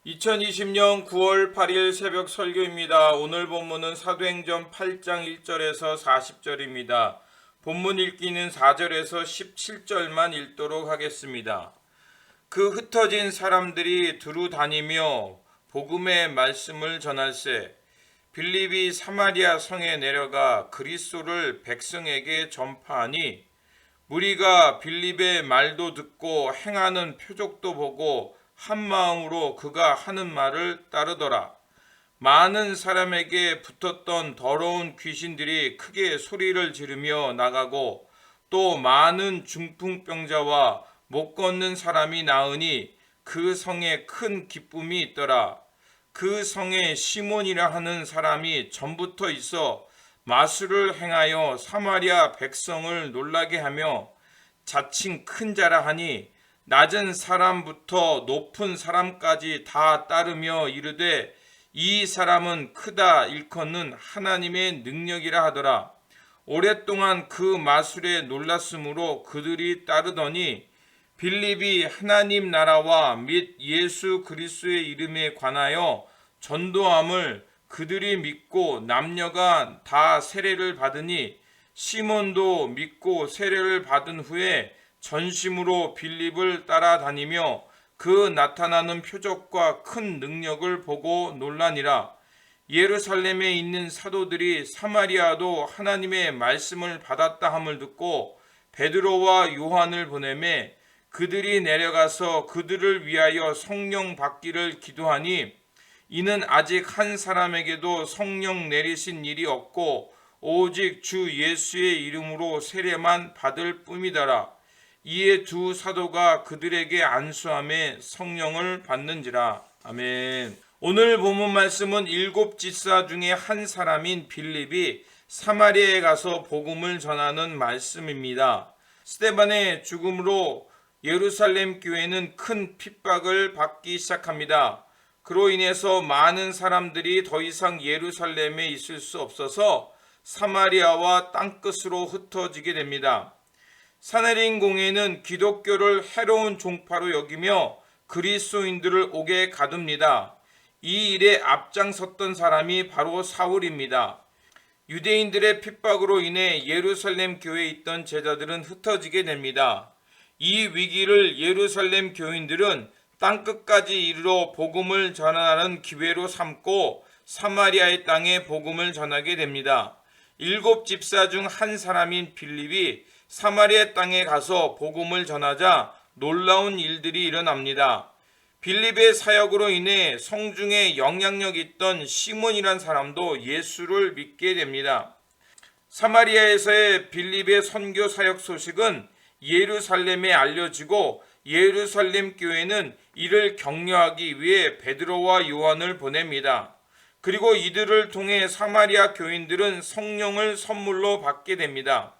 2020년 9월 8일 새벽 설교입니다. 오늘 본문은 사도행전 8장 1절에서 40절입니다. 본문 읽기는 4절에서 17절만 읽도록 하겠습니다. 그 흩어진 사람들이 두루 다니며 복음의 말씀을 전할세 빌립이 사마리아 성에 내려가 그리스도를 백성에게 전파하니 무리가 빌립의 말도 듣고 행하는 표적도 보고 한 마음으로 그가 하는 말을 따르더라. 많은 사람에게 붙었던 더러운 귀신들이 크게 소리를 지르며 나가고 또 많은 중풍병자와 못 걷는 사람이 나으니 그 성에 큰 기쁨이 있더라. 그 성에 시몬이라 하는 사람이 전부터 있어 마술을 행하여 사마리아 백성을 놀라게 하며 자칭 큰 자라 하니 낮은 사람부터 높은 사람까지 다 따르며 이르되 이 사람은 크다 일컫는 하나님의 능력이라 하더라. 오랫동안 그 마술에 놀랐으므로 그들이 따르더니 빌립이 하나님 나라와 및 예수 그리스도의 이름에 관하여 전도함을 그들이 믿고 남녀가 다 세례를 받으니 시몬도 믿고 세례를 받은 후에 전심으로 빌립을 따라다니며 그 나타나는 표적과 큰 능력을 보고 놀라니라. 예루살렘에 있는 사도들이 사마리아도 하나님의 말씀을 받았다 함을 듣고 베드로와 요한을 보내매 그들이 내려가서 그들을 위하여 성령 받기를 기도하니 이는 아직 한 사람에게도 성령 내리신 일이 없고 오직 주 예수의 이름으로 세례만 받을 뿐이더라. 이에 두 사도가 그들에게 안수함에 성령을 받는지라. 아멘. 오늘 본문 말씀은 7 집사 중에 한 사람인 빌립이 사마리아에 가서 복음을 전하는 말씀입니다. 스데반의 죽음으로 예루살렘 교회는 큰 핍박을 받기 시작합니다. 그로 인해서 많은 사람들이 더 이상 예루살렘에 있을 수 없어서 사마리아와 땅끝으로 흩어지게 됩니다. 사내린 공회는 기독교를 해로운 종파로 여기며 그리스도인들을 옥에 가둡니다. 이 일에 앞장섰던 사람이 바로 사울입니다. 유대인들의 핍박으로 인해 예루살렘 교회에 있던 제자들은 흩어지게 됩니다. 이 위기를 예루살렘 교인들은 땅끝까지 이르러 복음을 전하는 기회로 삼고 사마리아의 땅에 복음을 전하게 됩니다. 7 집사 중 한 사람인 빌립이 사마리아 땅에 가서 복음을 전하자 놀라운 일들이 일어납니다. 빌립의 사역으로 인해 성중에 영향력 있던 시몬이란 사람도 예수를 믿게 됩니다. 사마리아에서의 빌립의 선교 사역 소식은 예루살렘에 알려지고 예루살렘 교회는 이를 격려하기 위해 베드로와 요한을 보냅니다. 그리고 이들을 통해 사마리아 교인들은 성령을 선물로 받게 됩니다.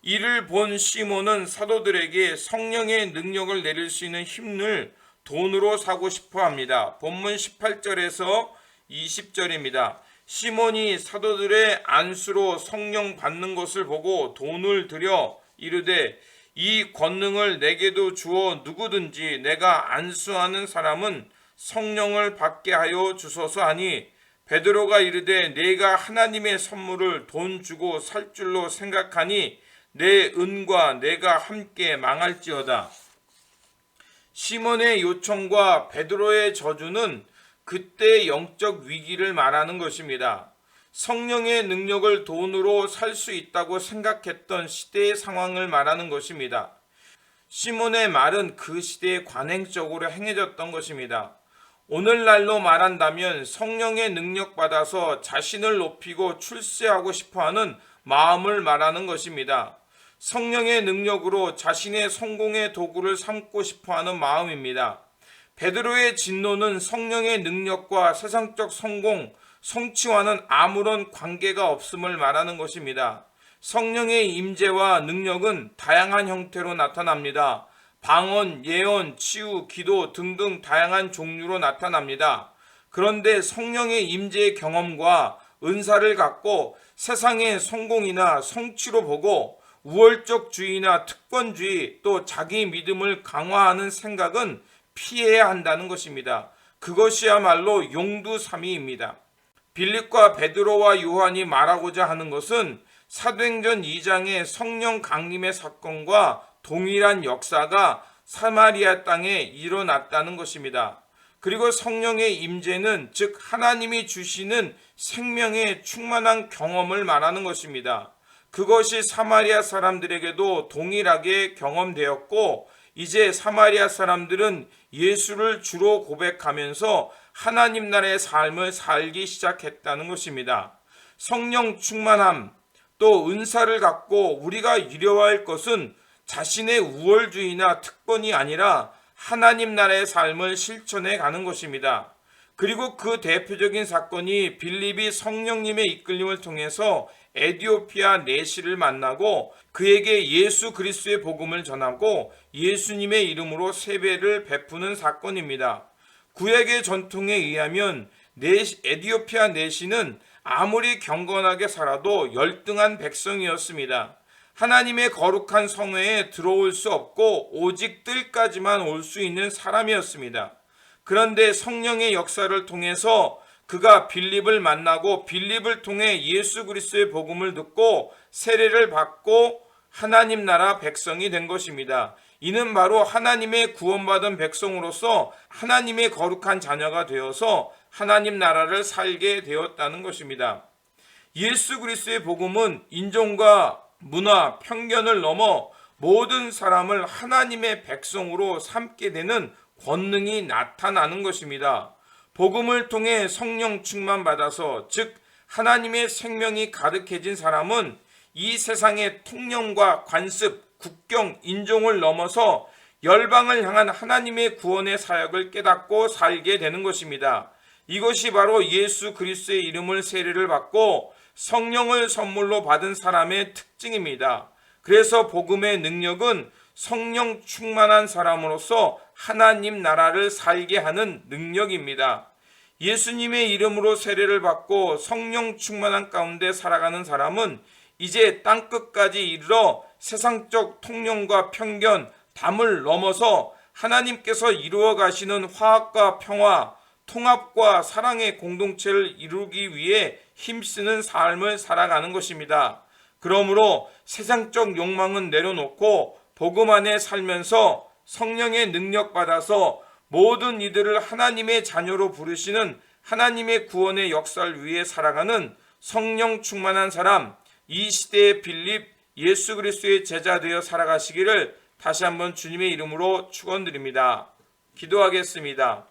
이를 본 시몬은 사도들에게 성령의 능력을 내릴 수 있는 힘을 돈으로 사고 싶어 합니다. 본문 18절에서 20절입니다. 시몬이 사도들의 안수로 성령 받는 것을 보고 돈을 들여 이르되 이 권능을 내게도 주어 누구든지 내가 안수하는 사람은 성령을 받게 하여 주소서 하니 베드로가 이르되 내가 하나님의 선물을 돈 주고 살 줄로 생각하니 내 은과 내가 함께 망할지어다. 시몬의 요청과 베드로의 저주는 그때 영적 위기를 말하는 것입니다. 성령의 능력을 돈으로 살 수 있다고 생각했던 시대의 상황을 말하는 것입니다. 시몬의 말은 그 시대에 관행적으로 행해졌던 것입니다. 오늘날로 말한다면 성령의 능력 받아서 자신을 높이고 출세하고 싶어하는 마음을 말하는 것입니다. 성령의 능력으로 자신의 성공의 도구를 삼고 싶어하는 마음입니다. 베드로의 진노는 성령의 능력과 세상적 성공, 성취와는 아무런 관계가 없음을 말하는 것입니다. 성령의 임재와 능력은 다양한 형태로 나타납니다. 방언, 예언, 치유, 기도 등등 다양한 종류로 나타납니다. 그런데 성령의 임재의 경험과 은사를 갖고 세상의 성공이나 성취로 보고 우월적주의나 특권주의 또 자기 믿음을 강화하는 생각은 피해야 한다는 것입니다. 그것이야말로 용두삼위입니다. 빌립과 베드로와 요한이 말하고자 하는 것은 사도행전 2장의 성령 강림의 사건과 동일한 역사가 사마리아 땅에 일어났다는 것입니다. 그리고 성령의 임재는 즉 하나님이 주시는 생명의 충만한 경험을 말하는 것입니다. 그것이 사마리아 사람들에게도 동일하게 경험되었고 이제 사마리아 사람들은 예수를 주로 고백하면서 하나님 나라의 삶을 살기 시작했다는 것입니다. 성령 충만함 또 은사를 갖고 우리가 이루어야 할 것은 자신의 우월주의나 특권이 아니라 하나님 나라의 삶을 실천해 가는 것입니다. 그리고 그 대표적인 사건이 빌립이 성령님의 이끌림을 통해서 에디오피아 내시를 만나고 그에게 예수 그리스도의 복음을 전하고 예수님의 이름으로 세배를 베푸는 사건입니다. 구약의 전통에 의하면 에디오피아 내시는 아무리 경건하게 살아도 열등한 백성이었습니다. 하나님의 거룩한 성회에 들어올 수 없고 오직 뜰까지만 올 수 있는 사람이었습니다. 그런데 성령의 역사를 통해서 그가 빌립을 만나고 빌립을 통해 예수 그리스도의 복음을 듣고 세례를 받고 하나님 나라 백성이 된 것입니다. 이는 바로 하나님의 구원받은 백성으로서 하나님의 거룩한 자녀가 되어서 하나님 나라를 살게 되었다는 것입니다. 예수 그리스도의 복음은 인종과 문화, 편견을 넘어 모든 사람을 하나님의 백성으로 삼게 되는 권능이 나타나는 것입니다. 복음을 통해 성령 충만받아서 즉 하나님의 생명이 가득해진 사람은 이 세상의 통념과 관습, 국경, 인종을 넘어서 열방을 향한 하나님의 구원의 사역을 깨닫고 살게 되는 것입니다. 이것이 바로 예수 그리스도의 이름을 세례를 받고 성령을 선물로 받은 사람의 특징입니다. 그래서 복음의 능력은 성령 충만한 사람으로서 하나님 나라를 살게 하는 능력입니다. 예수님의 이름으로 세례를 받고 성령 충만한 가운데 살아가는 사람은 이제 땅끝까지 이르러 세상적 통념과 편견, 담을 넘어서 하나님께서 이루어 가시는 화합과 평화, 통합과 사랑의 공동체를 이루기 위해 힘쓰는 삶을 살아가는 것입니다. 그러므로 세상적 욕망은 내려놓고 복음 안에 살면서 성령의 능력 받아서 모든 이들을 하나님의 자녀로 부르시는 하나님의 구원의 역사를 위해 살아가는 성령 충만한 사람, 이 시대의 빌립, 예수 그리스도의 제자 되어 살아가시기를 다시 한번 주님의 이름으로 축원드립니다. 기도하겠습니다.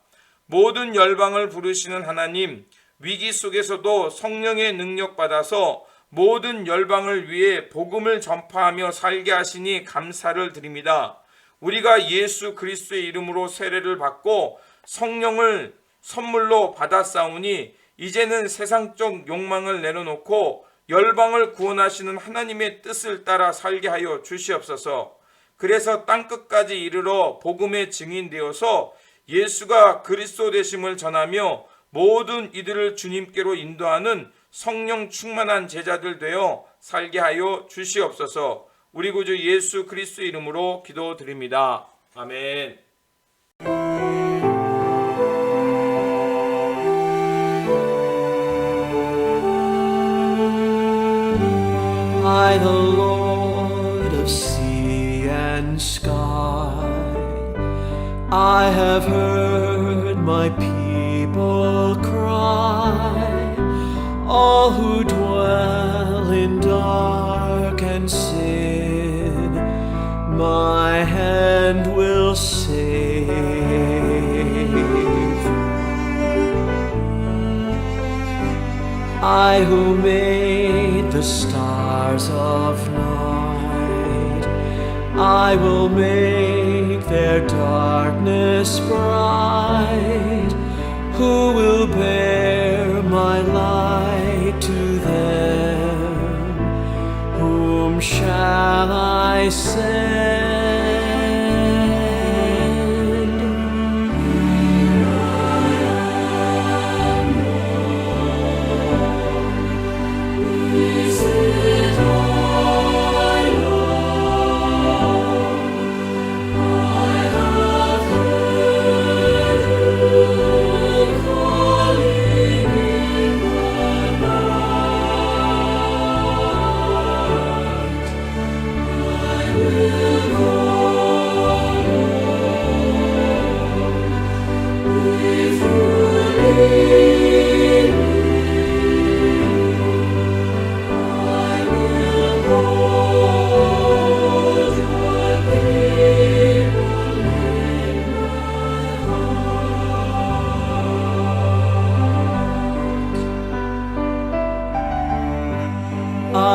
모든 열방을 부르시는 하나님, 위기 속에서도 성령의 능력 받아서 모든 열방을 위해 복음을 전파하며 살게 하시니 감사를 드립니다. 우리가 예수 그리스도의 이름으로 세례를 받고 성령을 선물로 받았사오니 이제는 세상적 욕망을 내려놓고 열방을 구원하시는 하나님의 뜻을 따라 살게 하여 주시옵소서. 그래서 땅끝까지 이르러 복음의 증인되어서 예수가 그리스도 되심을 전하며 모든 이들을 주님께로 인도하는 성령 충만한 제자들 되어 살게 하여 주시옵소서. 우리 구주 예수 그리스도 이름으로 기도드립니다. 아멘. I, the Lord of sea and sky, I have heard my people cry, all who dwell in dark and sin, my hand will save. I who made the stars of night, I will make their darkness bright. Who will bear my light to them? Whom shall I send?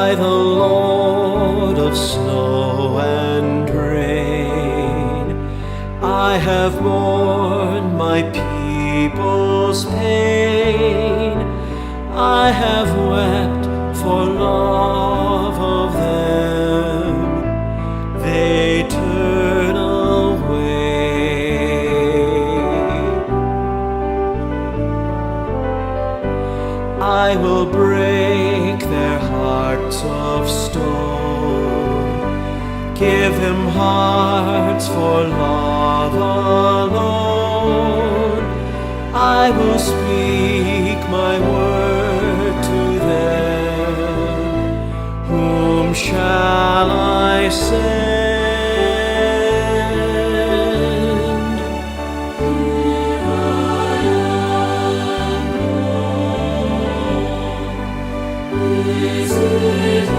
I, the Lord of snow and rain, I have borne my people's pain. I have wept for love of them. They turn away. I will break their hearts of stone, give them hearts for love alone. I will speak my word to them. Whom shall I send? Is it I,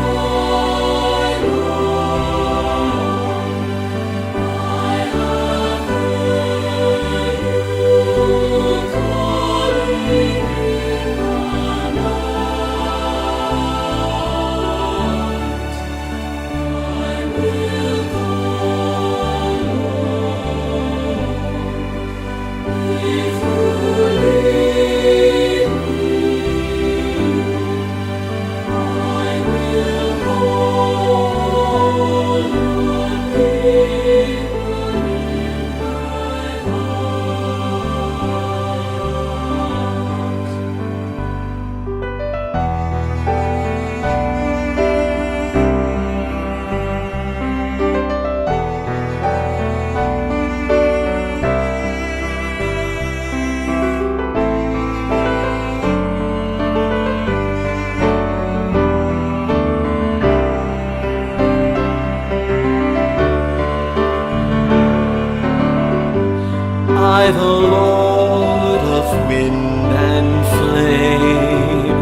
Lord? I have heard you calling in the night. I will go, Lord, if you lead me. I will hold your people in my heart. I, the Lord of wind and flame,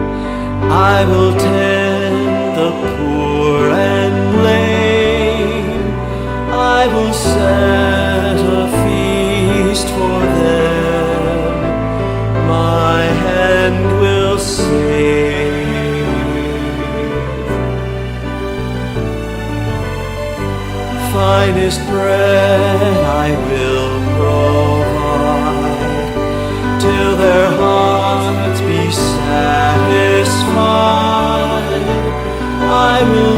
I will tend the poor and lame. I will set a feast for them. My hand will save. Finest bread I will provide, till their hearts be satisfied. I will